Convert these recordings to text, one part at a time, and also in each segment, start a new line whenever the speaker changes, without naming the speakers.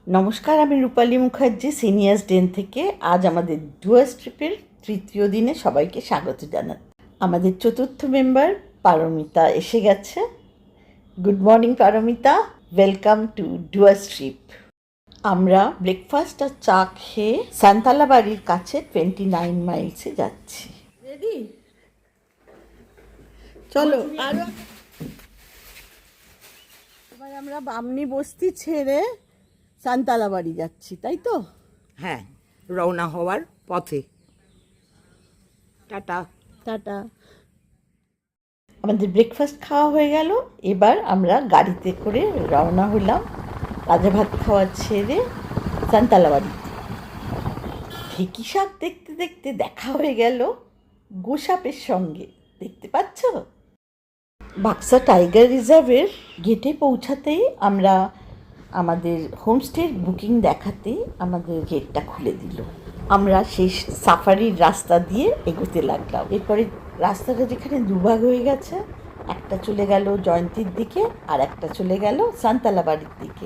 নমস্কার, আমি রূপালী মুখার্জি সিনিয়র্স ডেন থেকে। আজ আমাদের ডুয়ার্স ট্রিপের তৃতীয় দিনে সবাইকে স্বাগত জানাই। আমাদের চতুর্থ মেম্বার পারমিতা এসে গেছে। Good morning Paramita, welcome to Dooars trip. আমরা ব্রেকফাস্ট আর চা খেয়ে সান্তালা বাড়ির কাছে 29 মাইলসে যাচ্ছি। রেডি? চলো। আর এবার আমরা বামনি বস্তি ছেড়ে সান্তালা বাড়ি যাচ্ছি, তাই তো?
হ্যাঁ, রওনা হওয়ার পথে। Tata
tata. আমাদের ব্রেকফাস্ট খাওয়া হয়ে গেল। এবার আমরা গাড়িতে করে রওনা হলাম রাজাভাত খাওয়া ছেড়ে সান্তালা বাড়িতে। ঢেঁকি শাক দেখতে দেখতে দেখা হয়ে গেল গোসাপের সঙ্গে। দেখতে পাচ্ছ? বাক্সা টাইগার রিজার্ভের গেটে পৌঁছাতেই আমরা আমাদের হোমস্টের বুকিং দেখাতেই আমাদের গেটটা খুলে দিল। আমরা সেই সাফারির রাস্তা দিয়ে এগোতে লাগলাম। এরপরে রাস্তাটা যেখানে দুভাগ হয়ে গেছে, একটা চলে গেল জয়ন্তীর দিকে আর একটা চলে গেল সান্তালা বাড়ির দিকে।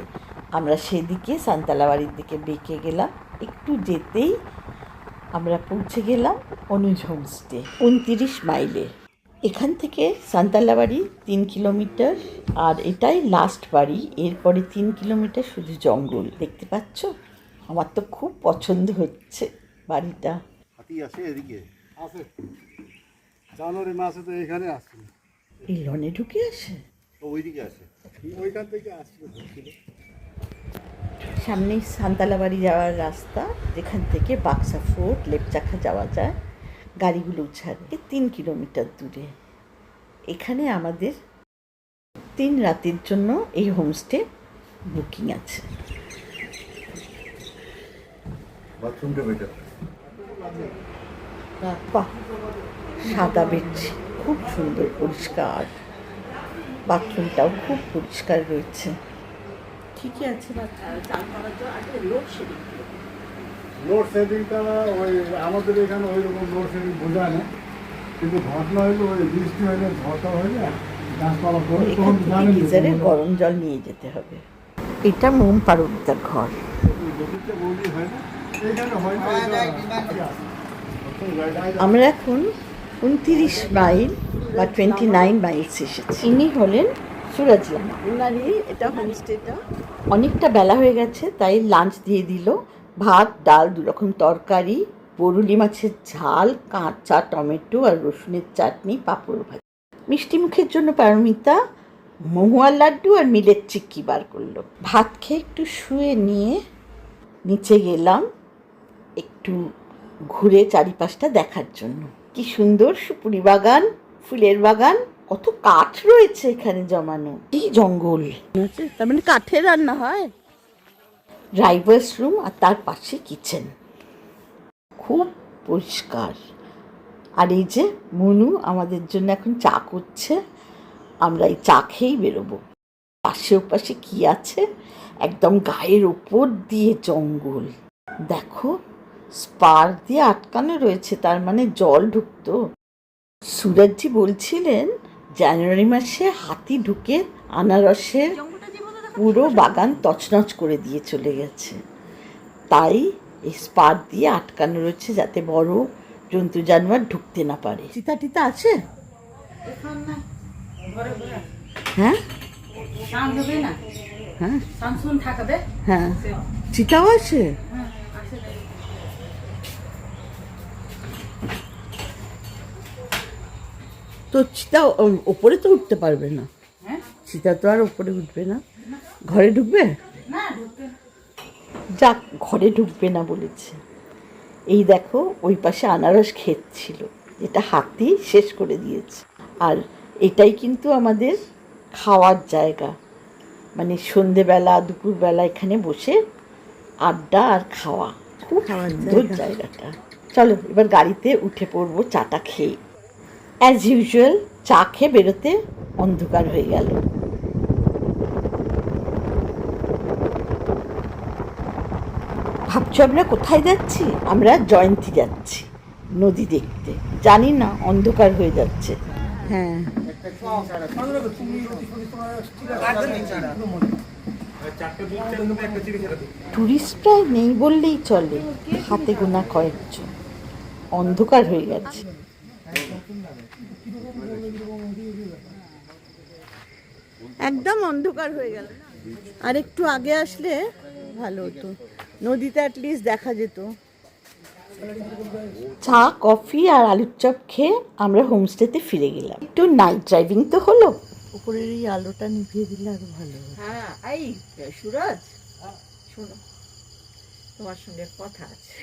আমরা সেদিকে সান্তালা বাড়ির দিকে বেঁকে গেলাম। একটু যেতেই আমরা পৌঁছে গেলাম অনুজ হোমস্টে, 29 মাইলে। এখান থেকে সান্তালা বাড়ি 3 কিলোমিটার, আর এটাই লাস্ট বাড়ি। এরপরে 3 কিলোমিটার শুধু জঙ্গল। দেখতে পাচ্ছ? আমার তো খুব পছন্দ হচ্ছে বাড়িটা।
হাতি আসে এদিকে আসে, জানুয়ারি মাসে তো এখানে আসছে,
এই লনে ঢুকে আসে,
ওইদিকে আসে, ওইখান থেকে আসছিল।
সামনেই সান্তালা বাড়ি যাওয়ার রাস্তা, যেখান থেকে বাক্সা ফোর্ট লেপচাখা যাওয়া যায়। গাড়িগুলো ছাড়ে 3 কিলোমিটার দূরে। এখানে আমাদের 3 রাতের জন্য এই হোমস্টে বুকিং আছে।
বাথরুমটা বেটার,
বাহ, সাদা বেডশিট, খুব সুন্দর পরিষ্কার। বাথরুমটাও খুব পরিষ্কার রয়েছে। ঠিকই আছে।
লোডশেডিংটা ওই আমাদের এখানে ওই রকম লোডশেডিং বোঝায় না, কিন্তু ঘটনা হইলো ওই বৃষ্টি হইলে ঝড়টা হইলে গাছপালা পড়ে তখন জানেন
গিজারে গরম জল নিয়ে যেতে হবে। এটা মোম পারমিতার ঘর। আমরা এখন 29 মাইল বা 29 মাইলস এসেছি। ইনি হলেন সুরজ লামা। উনারই এটা হোমস্টেটা। অনেকটা বেলা হয়ে গেছে, তাই লাঞ্চ দিয়ে দিল। ভাত, ডাল, 2 রকম তরকারি, বরুলি মাছের ঝাল, কাঁচা টমেটো আর রসুনের চাটনি, পাঁপড় ভাজা। মিষ্টি মুখের জন্য পারমিতা মহুয়ার লাড্ডু আর মিলের চিক্কি বার করলো। ভাত খেয়ে একটু শুয়ে নিয়ে নিচে গেলাম একটু ঘুরে চারিপাশটা দেখার জন্য। কি সুন্দর সুপুরি বাগান, ফুলের বাগান, কত কাঠ রয়েছে এখানে জমানো। কি জঙ্গল, তার মানে কাঠের রান্না হয়। ড্রাইভার্স রুম আর তার পাশে কিচেন, খুব পরিষ্কার। আর এই যে মনু আমাদের জন্য এখন চা করছে। আমরা এই চা খেয়েই বেরোবো। পাশে ওপাশে কি আছে, একদম গায়ের ওপর দিয়ে জঙ্গল। দেখো, স্পার দিয়ে আটকানো রয়েছে, তার মানে জল ঢুকতো। সুরজজি বলছিলেন জানুয়ারি মাসে হাতি ঢুকে আনারসের পুরো বাগান তছনছ করে দিয়ে চলে গেছে। তাই এই স্পার দিয়ে আটকানো রয়েছে, যাতে বড় জন্তু জানোয়ার ঢুকতে না পারে। চিতা টিতা আছে? হ্যাঁ হ্যাঁ হ্যাঁ, চিতাও আছে। তো চিতা ওপরে তো উঠতে পারবে না। চিতা তো আর ওপরে উঠবে না। ঘরে ঢুকবে? যাক, ঘরে ঢুকবে না বলেছে। এই দেখো, ওই পাশে আনারস ক্ষেত ছিল, যেটা হাতি শেষ করে দিয়েছে। আর এটাই কিন্তু আমাদের খাওয়ার জায়গা, মানে সন্ধেবেলা দুপুরবেলা এখানে বসে আড্ডা আর খাওয়া। খুব সুন্দর জায়গাটা। চলো এবার গাড়িতে উঠে পড়বো চাটা খেয়ে। অ্যাজ ইউজুয়াল চা খেয়ে বেরোতে অন্ধকার হয়ে গেল। ভাবছো আমরা কোথায় যাচ্ছি? আমরা জয়ন্তী যাচ্ছি নদী দেখতে। জানি না, অন্ধকার হয়ে যাচ্ছে। হ্যাঁ টুরিস্ট প্রায় নেই বললেই চলে, হাতে গোনা কয়েকজন। অন্ধকার হয়ে গেছে। একদম অন্ধকার হয়ে গেল। আর একটু আগে আসলে ভালো হতো, নদীতে অ্যাটলিস্ট দেখা যেত। চা কফি আর আলুর চপ খেয়ে আমরা হোমস্টেতে ফিরে গেলাম। একটু নাইট ড্রাইভিং তো হলো। উপরের এই আলোটা নিভিয়ে দিলে আরো ভালো। হ্যাঁ, এই সুরজ, শোনো, তোমার সঙ্গে কথা আছে।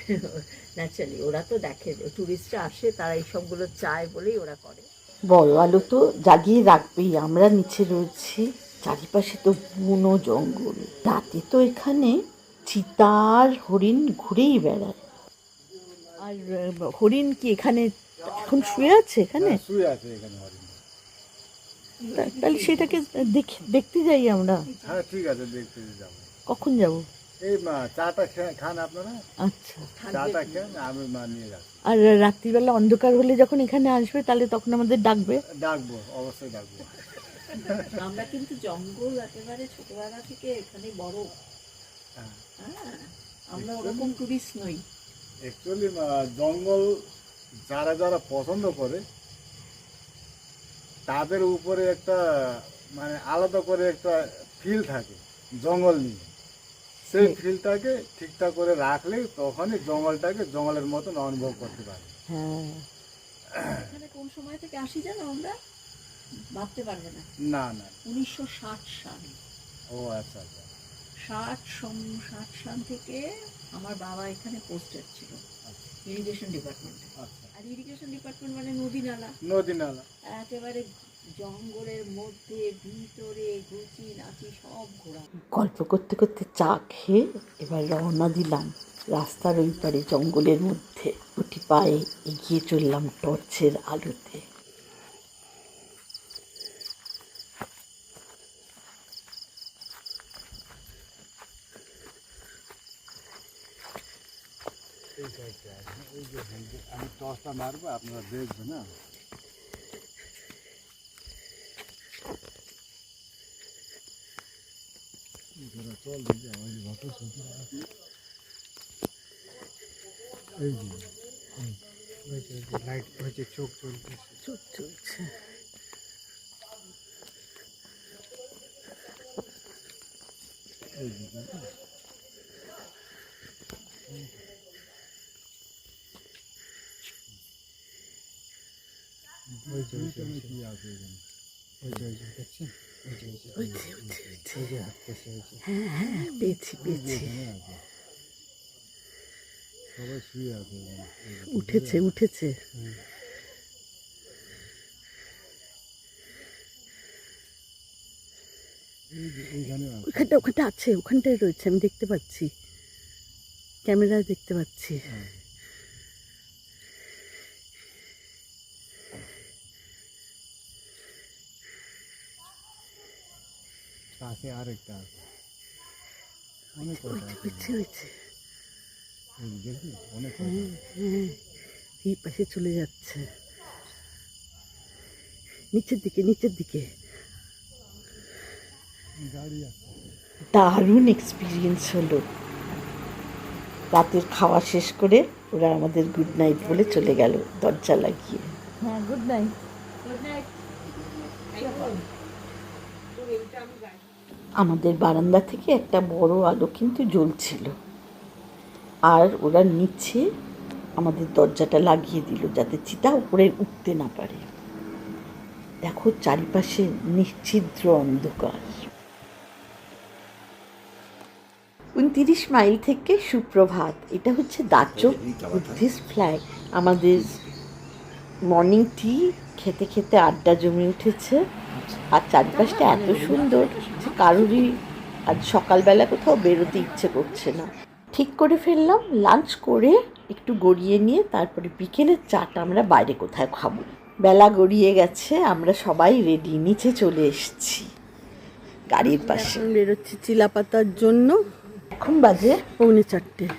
ন্যাচারালি ওরা তো দেখে, টুরিস্টরা আসে, তারা এইসবগুলো চায় বলেই ওরা করে। বড় আলো তো জাগিয়ে রাখবেই। আমরা নিচে রয়েছি, চারিপাশে তো বুনো জঙ্গল। রাতে তো এখানে চিতার হরিণ ঘুরেই বেড়ায়। আর হরিণ কি এখানে এখন শুয়ে আছে? এখানে
শুয়ে আছে এখানে হরিণ।
তাহলে সেটাকে দেখতে যাই আমরা।
হ্যাঁ ঠিক আছে, দেখতে যাবো।
কখন যাব?
এই চাটা খান আপনারা?
আচ্ছা,
চাটা খেয়ে আমি নিয়ে যাচ্ছি।
আর রাত্রিবেলা অন্ধকার হলে যখন এখানে আসবে তাহলে তখন আমাদের ডাকবে?
ডাকবো, অবশ্যই ডাকবো।
আমরা কিন্তু জঙ্গল একেবারে ছোটবেলা থেকে এখানে বড়। হ্যাঁ, আমরা ওরকম টুরিস্ট নই।
অ্যাকচুয়ালি জঙ্গল যারা যারা পছন্দ করে তাদের উপরে একটা আলাদা করে একটা ফিল থাকে জঙ্গল নিয়ে। সেই ফিলটাকে ঠিকঠাক করে রাখলে তখনই জঙ্গলের মতন অনুভব করতে পারে।
হ্যাঁ, এখানে কোন সময় থেকে আসি জানো আমরা? ভাবতে পারবে না।
না না,
1960 সাল।
ও আচ্ছা আচ্ছা।
60 সাল থেকে আমার বাবা এখানে পোস্টেড ছিল, ইরিগেশন ডিপার্টমেন্টে। আর ইরিগেশন ডিপার্টমেন্ট মানে নদী নালা, একেবারে জঙ্গলের মধ্যে ভিতরে গুচি নাচি সব ঘোরা। গল্প করতে করতে চা খেয়ে এবার রওনা দিলাম রাস্তার ওই পারে জঙ্গলের মধ্যে। গুটি পায়ে এগিয়ে চললাম টর্চের আলোতে।
আমি টর্চটা মারবো, আপনারা দেখবেন। না চল দেখি আমার কত সুন্দর আছে। এই যে লাইট হয়েছে, চোখ চলছে। এই যে
উঠেছে। ওখানটা আছে, ওখানটায় রয়েছে, আমি দেখতে পাচ্ছি, ক্যামেরায় দেখতে পাচ্ছি।
পাশে আরেকটা আছে, অনেক
এই পাশে চলে যাচ্ছে নিচের দিকে। দারুণ এক্সপিরিয়েন্স হলো। রাতের খাওয়া শেষ করে ওরা আমাদের গুড নাইট বলে চলে গেল দরজা লাগিয়ে। হ্যাঁ, গুড নাইট। আমাদের বারান্দা থেকে একটা বড় আলো কিন্তু জ্বলছিল, আর ওরা নিচে আমাদের দরজাটা লাগিয়ে দিল যাতে চিতা উপরে উঠতে না পারে। দেখো চারিপাশে নিশ্ছিদ্র অন্ধকার। 29 মাইল থেকে সুপ্রভাত। এটা হচ্ছে দাচক বুদ্ধিস্ট ফ্ল্যাগ। আমাদের মর্নিং টি খেতে খেতে আড্ডা জমে উঠেছে। আর চারপাশটা এত সুন্দর যে কারোরই আজ সকালবেলা কোথাও বেরোতে ইচ্ছে করছে না। ঠিক করে ফেললাম লাঞ্চ করে একটু গড়িয়ে নিয়ে তারপরে বিকেলের চাটা আমরা বাইরে কোথায় খাবো। বেলা গড়িয়ে গেছে, আমরা সবাই রেডি, নিচে চলে এসেছি গাড়ির পাশে। বেরোচ্ছি চিলাপাতার জন্য। এখন বাজে 3:45।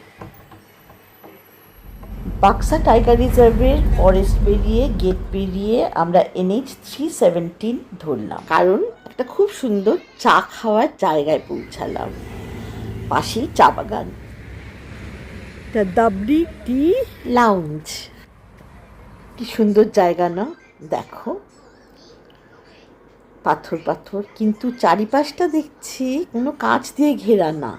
বাক্সা টাইগার রিজার্ভের ফরেস্ট পেরিয়ে গেট পেরিয়ে আমরা NH 317 ধরলাম, কারণ একটা খুব সুন্দর চা খাওয়ার জায়গায় পৌঁছালাম, পাশেই চা বাগান। দাবড়ি টি লাউঞ্জ, কি সুন্দর জায়গা না? দেখো পাথর পাথর, কিন্তু চারিপাশটা দেখছি কোনো কাঁচ দিয়ে ঘেরা না,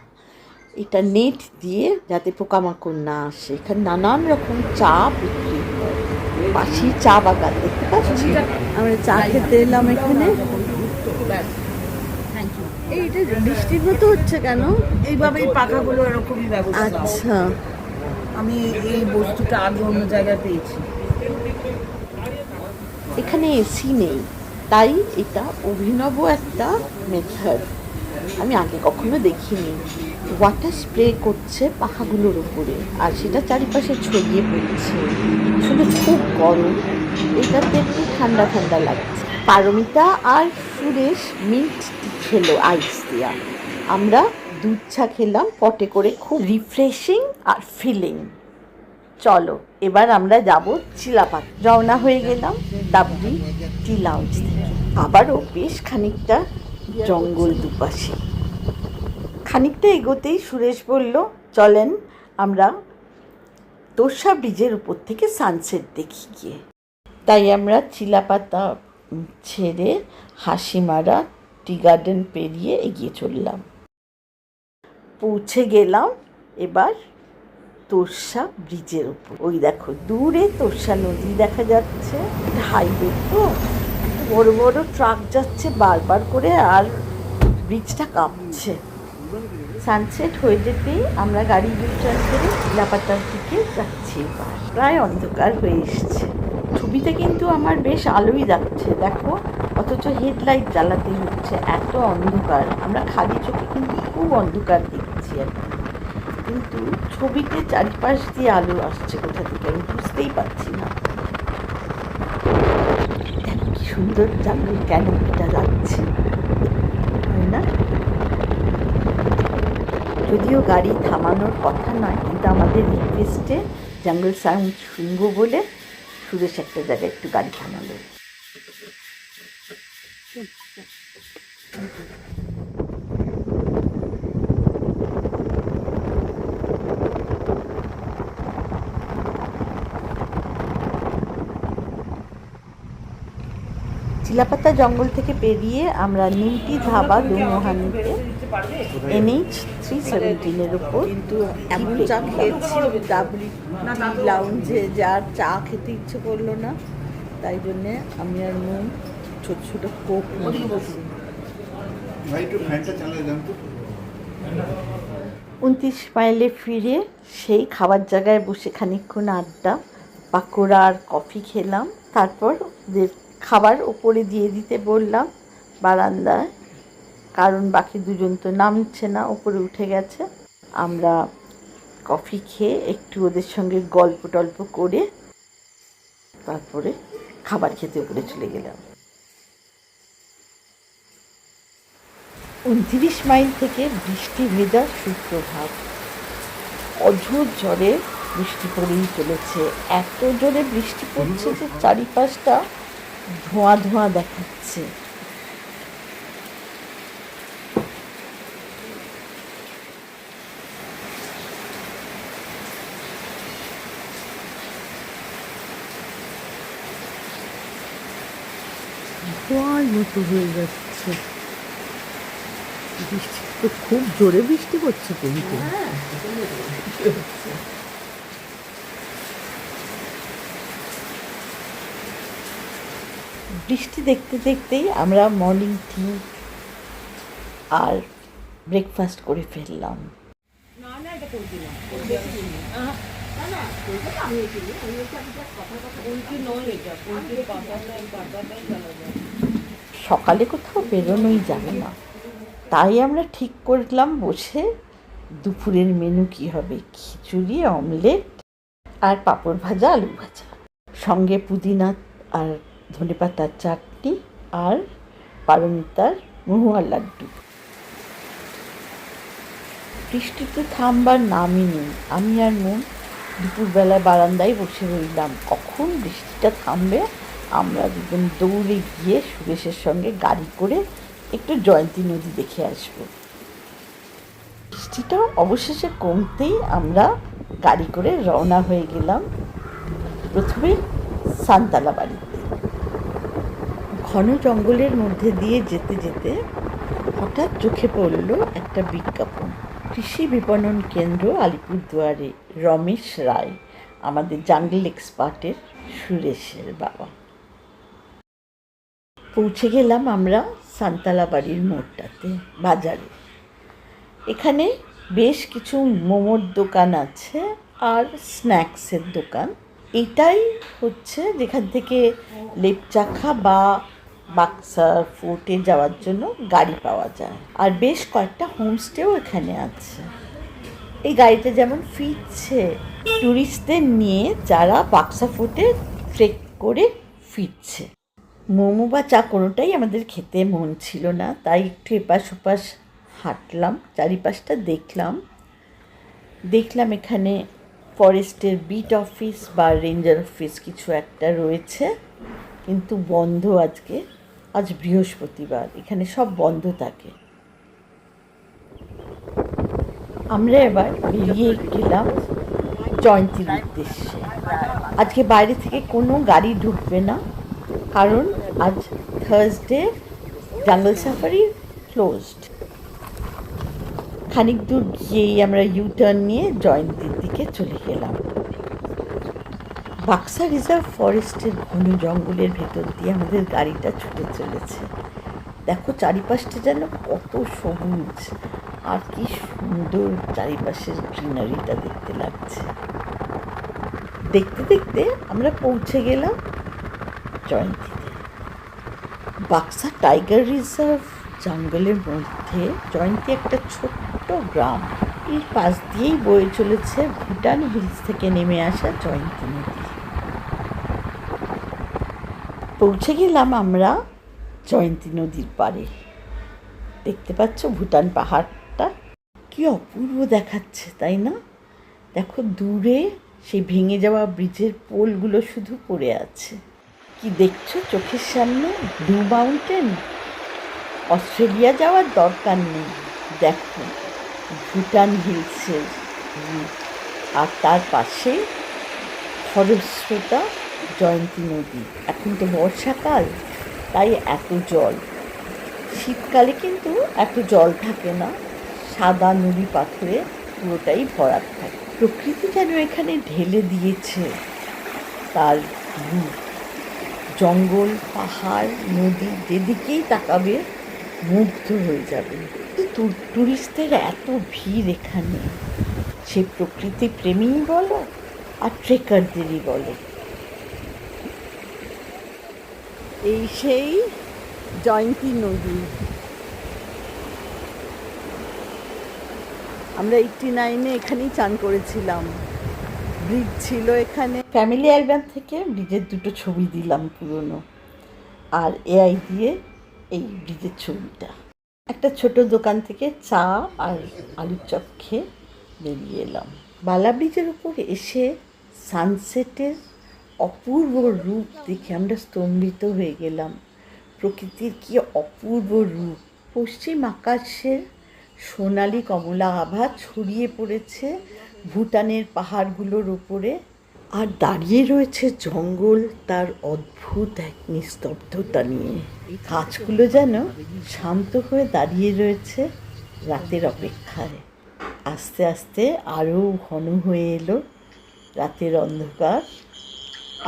এটা নেট দিয়ে যাতে পোকামাকড় না আসে। এখানে নানান রকম চা বিক্রি হয়, পাশেই চা বাগান দেখতে পাচ্ছি। আমরা চা খেতে এলাম এখানে। এইটা বৃষ্টির মতো হচ্ছে কেন?
এইভাবেই পাখাগুলো এরকমই ব্যবস্থা।
আচ্ছা,
আমি এই বস্তুটা আগে অন্য জায়গায় পেয়েছি।
এখানে এসি নেই, তাই এটা অভিনব একটা মেথড, আমি আগে কখনো দেখিনি। ওয়াটার স্প্রে করছে পাখাগুলোর উপরে, আর সেটা চারিপাশে ছড়িয়ে পড়ছে। আসলে খুব গরম, এটাতে একটু ঠান্ডা ঠান্ডা লাগছে। পারমিতা আর সুরেশ মিন্ট টি খেলো আইস দেওয়া, আমরা দুধ চা খেলাম পটে করে, খুব রিফ্রেশিং আর ফিলিং। চলো এবার আমরা যাব চিলাপাত। রওনা হয়ে গেলাম দাবড়ি টি লাউঞ্জ থেকে। আবারও বেশ খানিকটা জঙ্গল দুপাশে। খানিকটা এগোতেই সুরেশ বলল, চলেন আমরা তোষা ব্রিজের উপর থেকে সানসেট দেখি গিয়ে। তাই আমরা চিলাপাতা ছেড়ে হাসিমারা টি গার্ডেন পেরিয়ে এগিয়ে চললাম। পৌঁছে গেলাম এবার তোষা ব্রিজের উপর। ওই দেখো দূরে তোষা নদী দেখা যাচ্ছে। হাইওয়ে তো, বড় বড় ট্রাক যাচ্ছে বারবার করে, আর ব্রিজটা কাঁপছে। সানসেট হয়ে যেতেই আমরা গাড়ি ইউটার্ন করে চিলাপাতার দিকে যাচ্ছি। এবার প্রায় অন্ধকার হয়ে এসছে। ছবিতে কিন্তু আমার বেশ আলোই লাগছে দেখো, অথচ হেডলাইট জ্বালাতে হচ্ছে, এত অন্ধকার। আমরা খালি চোখে কিন্তু খুব অন্ধকার দেখছি এখন, কিন্তু ছবিতে চারিপাশ দিয়ে আলো আসছে কোথা থেকে আমি বুঝতেই পারছি না। কি সুন্দর জঙ্গল ক্যানোপিটা লাগছে, তাই না? যদিও গাড়ি থামানোর কথা নয়, কিন্তু আমাদের রিকোয়েস্টে জঙ্গল সাউন্ড শুনবো বলে সুরেশ একটা জায়গায় একটু গাড়ি থামালো। চিলাপাতা জঙ্গল থেকে পেরিয়ে আমরা নিমতি ধাবা দুমোহানিতে NH 317 উপর, কিন্তু এমন চা খেয়েছি দাবড়ি লাউঞ্জে, যার চা খেতে ইচ্ছে করলো না, তাই জন্যে আমি আর মন ছোট ছোট কোক নিয়েছি। 29 মাইলে ফিরে সেই খাবার জায়গায় বসে খানিকক্ষণ আড্ডা, পাকোড়া আর কফি খেলাম। তারপর খাবার ওপরে দিয়ে দিতে বললাম বারান্দায়, কারণ বাকি দুজন তো নামছে না, ওপরে উঠে গেছে। আমরা কফি খেয়ে একটু ওদের সঙ্গে গল্প টল্প করে তারপরে খাবার খেতে উপরে চলে গেলাম। 29 মাইল থেকে বৃষ্টি ভেজা সুপ্রভাত, অঝোর ঝড়ে বৃষ্টি পড়েই চলেছে। এত জোরে বৃষ্টি পড়ছে যে চারিপাশটা ধোঁয়া ধোঁয়া দেখাচ্ছে। ধোঁয়ার মতো হয়ে যাচ্ছে। বৃষ্টি তো খুব জোরে বৃষ্টি পড়ছে কিন্তু। বৃষ্টি দেখতে দেখতেই আমরা মর্নিং টি আর ব্রেকফাস্ট করে ফেললাম। সকালে কোথাও বেরোনোই যাবে না, তাই আমরা ঠিক করলাম বসে দুপুরের মেনু কি হবে, খিচুড়ি, অমলেট আর পাঁপড় ভাজা, আলু ভাজা, সঙ্গে পুদিনা আর ধনেপাতার চাটনি আর পারমিতার মহুয়ার লাড্ডু। বৃষ্টি তো থামবার নামই নেই। আমি আর মন দুপুরবেলায় বারান্দায় বসে রইলাম, কখন বৃষ্টিটা থামবে। আমরা দুজন দৌড়ে গিয়ে সুরেশের সঙ্গে গাড়ি করে একটু জয়ন্তী নদী দেখে আসবো। বৃষ্টিটা অবশেষে কমতেই আমরা গাড়ি করে রওনা হয়ে গেলাম প্রথমে সান্তালা বাড়িতে। ঘন জঙ্গলের মধ্যে দিয়ে যেতে যেতে হঠাৎ চোখে পড়ল একটা বিজ্ঞাপন, কৃষি বিপণন কেন্দ্র আলিপুরদুয়ারে। রমেশ রায়, আমাদের জাঙ্গল এক্সপার্টের সুরেশের বাবা। পৌঁছে গেলাম আমরা সান্তালা বাড়ির মোড়টাতে, বাজারে। এখানে বেশ কিছু মোমোর দোকান আছে আর স্ন্যাক্সের দোকান। এটাই হচ্ছে যেখান থেকে লেপচাখা বা বাক্সার ফোর্টে যাওয়ার জন্য গাড়ি পাওয়া যায়। আর বেশ কয়েকটা হোমস্টেও এখানে আছে। এই গাড়িটা যেমন ফিরছে ট্যুরিস্টদের নিয়ে যারা বাক্সা ফোর্টে ট্রেক করে ফিরছে। মোমো বা চা কোনোটাই আমাদের খেতে মন ছিল না, তাই একটু এপাশ ওপাশ হাঁটলাম, চারিপাশটা দেখলাম এখানে ফরেস্টের বিট অফিস বা রেঞ্জার অফিস কিছু একটা রয়েছে, কিন্তু বন্ধ আজকে। আজ বৃহস্পতিবার, এখানে সব বন্ধ থাকে। আমরা এবার বেরিয়ে গেলাম জয়ন্তীর উদ্দেশ্যে। আজকে বাইরে থেকে কোনো গাড়ি ঢুকবে না, কারণ আজ থার্সডে, জাঙ্গল সাফারি ক্লোজড। খানিক দূর গিয়েই আমরা ইউটার্ন নিয়ে জয়ন্তীর দিকে চলে গেলাম। বাক্সা রিজার্ভ ফরেস্টের ঘন জঙ্গলের ভেতর দিয়ে আমাদের গাড়িটা ছুটে চলেছে। দেখো চারিপাশটা যেন কত সবুজ, আর কি সুন্দর চারিপাশের গ্রিনারিটা দেখতে লাগছে। দেখতে দেখতে আমরা পৌঁছে গেলাম জয়ন্তীতে। বাক্সা টাইগার রিজার্ভ জঙ্গলের মধ্যে জয়ন্তী একটা ছোট্ট গ্রাম। এর পাশ দিয়েই বয়ে চলেছে ভুটান হিলস থেকে নেমে আসা জয়ন্তী নদী। পৌঁছে গেলাম আমরা জয়ন্তী নদীর পাড়ে। দেখতে পাচ্ছ ভুটান পাহাড়টা কি অপূর্ব দেখাচ্ছে, তাই না? দেখো দূরে সেই ভেঙে যাওয়া ব্রিজের পোলগুলো শুধু পড়ে আছে। কি দেখছো চোখের সামনে? Blue mountain. অস্ট্রেলিয়া যাওয়ার দরকার নেই, দেখো ভুটান হিলসের রূপ, আর তার পাশে খরস্রোতা জয়ন্তী নদী। এখন তো বর্ষাকাল, তাই এত জল। শীতকালে কিন্তু এত জল থাকে না, সাদা নুড়ি পাথরে পুরোটাই ভরা থাকে। প্রকৃতি যেন এখানে ঢেলে দিয়েছে তার রূপ। জঙ্গল, পাহাড়, নদী, যেদিকেই তাকাবে মুগ্ধ হয়ে যাবে। টুরিস্টদের এত ভিড় এখানে, সে প্রকৃতি প্রেমী বলো আর ট্রেকারদেরই বলো। এই সেই জয়ন্তী নদী। আমরা 89-এ এখানেই চান করেছিলাম। ব্রিজ ছিল এখানে। ফ্যামিলি অ্যালবাম থেকে ব্রিজের দুটো ছবি দিলাম পুরনো, আর এআই দিয়ে এই ব্রিজের ছবিটা। একটা ছোট দোকান থেকে চা আর আলুর চপ খেয়ে বেরিয়ে এলাম। বালা ব্রিজের উপর এসে সানসেটের অপূর্ব রূপ দেখে আমরা স্তম্ভিত হয়ে গেলাম। প্রকৃতির কি অপূর্ব রূপ! পশ্চিম আকাশের সোনালি কমলা আভা ছড়িয়ে পড়েছে ভুটানের পাহাড়গুলোর উপরে, আর দাঁড়িয়ে রয়েছে জঙ্গল তার অদ্ভুত এক নিস্তব্ধতা নিয়ে। এই গাছগুলো যেন শান্ত হয়ে দাঁড়িয়ে রয়েছে রাতের অপেক্ষায়। আস্তে আস্তে আরও ঘন হয়ে এলো রাতের অন্ধকার।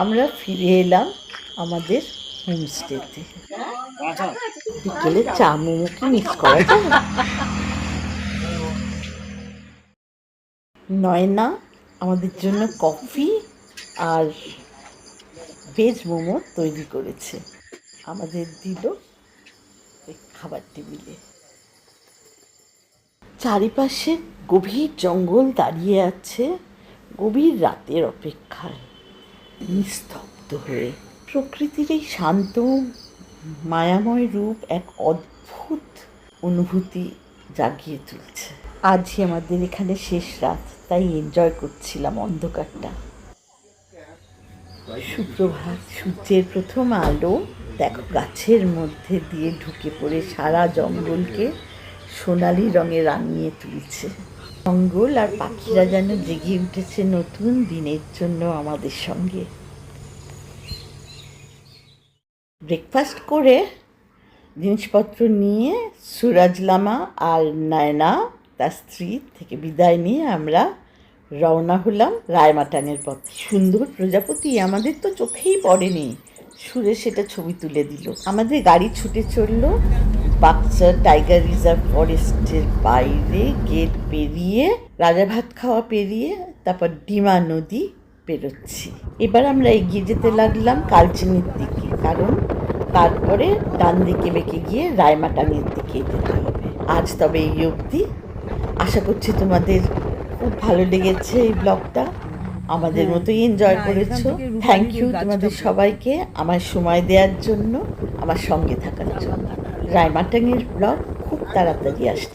আমরা ফিরে এলাম আমাদের হোমস্টেতে। বিকেলে চা মোমো কি মিস করা যায়? নয়না আমাদের জন্য কফি আর ভেজ মোমো তৈরি করেছে, আমাদের দিল খাবার টেবিলে। চারিপাশে গভীর জঙ্গল দাঁড়িয়ে আছে গভীর রাতের অপেক্ষায়, নিস্তব্ধ হয়ে। প্রকৃতির এই শান্ত মায়াময় রূপ এক অদ্ভুত অনুভূতি জাগিয়ে তুলছে। আজই আমাদের এখানে শেষ রাত, তাই এনজয় করছিলাম অন্ধকারটা। সুপ্রভাত, সূর্যের প্রথম আলো দেখো গাছের মধ্যে দিয়ে ঢুকে পড়ে সারা জঙ্গলকে সোনালি রঙে রাঙিয়ে তুলছে। জঙ্গল আর পাখিরা যেন জেগে উঠেছে নতুন দিনের জন্য আমাদের সঙ্গে। ব্রেকফাস্ট করে জিনিসপত্র নিয়ে সুরজ লামা আর নায়না তার স্ত্রী থেকে বিদায় নিয়ে আমরা রওনা হলাম রায়মাটানের পথে। সুন্দর প্রজাপতি আমাদের তো চোখেই পড়েনি, সুরে সেটা ছবি তুলে দিল। আমাদের গাড়ি ছুটে চলল বাক্সা টাইগার রিজার্ভ ফরেস্টের বাইরে, গেট পেরিয়ে রাজাভাত খাওয়া পেরিয়ে তারপর ডিমা নদী পেরোচ্ছি। এবার আমরা এগিয়ে যেতে লাগলাম কালচিনির দিকে, কারণ তারপরে ডান দিকে বেঁকে গিয়ে রায়মাটানের দিকে যেতে হবে। আজ তবে এই অবধি। আশা করছি তোমাদের খুব ভালো লেগেছে এই ব্লগটা, আমাদের মতোই এনজয় করেছো। থ্যাংক ইউ তোমাদের সবাইকে আমার সময় দেওয়ার জন্য, আমার সঙ্গে থাকার জন্য। রায়মাটানের ব্লগ খুব তাড়াতাড়ি আসছে।